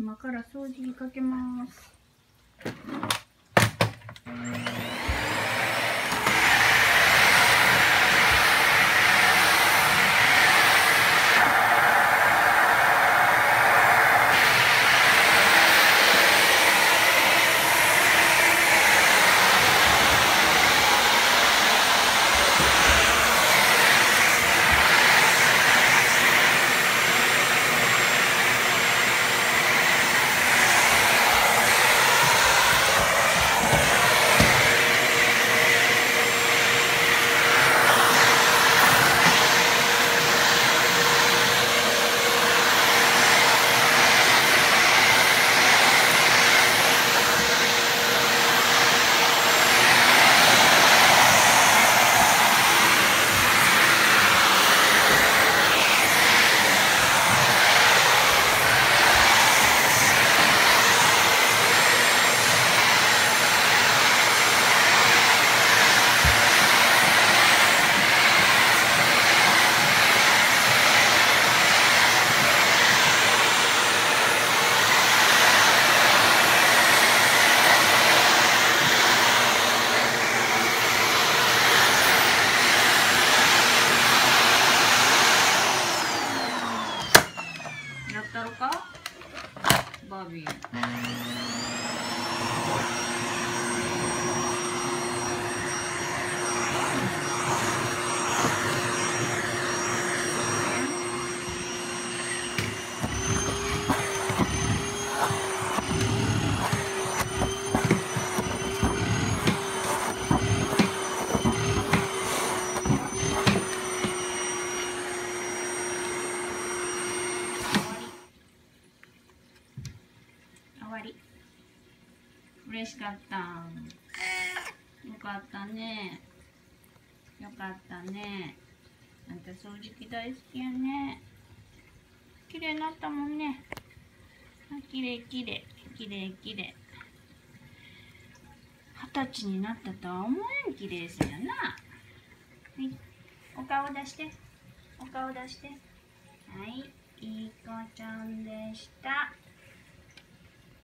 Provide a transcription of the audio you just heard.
今から掃除機かけます。やったろかバービー。終わり。嬉しかった。よかったね。よかったね。あんた掃除機大好きやね。綺麗になったもんね。あ、綺麗綺麗綺麗綺麗。20歳になったとは思えん綺麗さやな。はい。お顔出して。お顔出して。はい。いい子ちゃんでした。